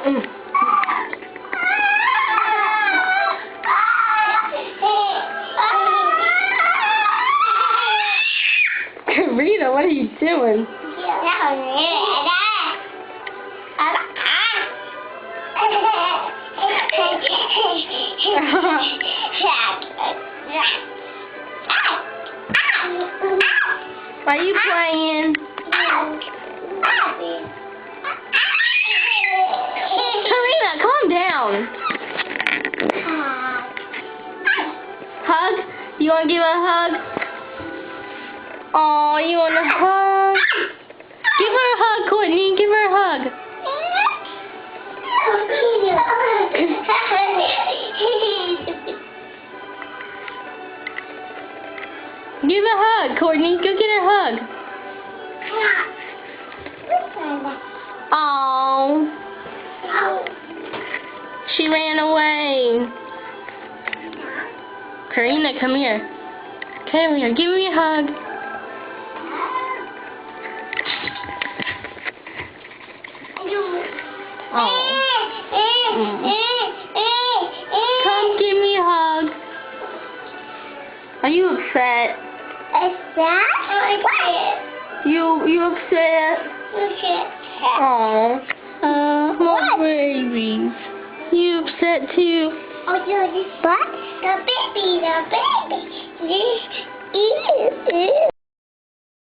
Rita, what are you doing? Are you playing? Karina, calm down. Hug? You want to give her a hug? Oh, you want a hug? Give her a hug, Courtney. Give her a hug. Give a hug, Courtney. Go get a hug. Oh. She ran away. Karina, come here. Come here. Give me a hug. Oh. Come give me a hug. Are you upset? Upset? You upset? Oh. My baby. You upset too? Oh, what? The baby.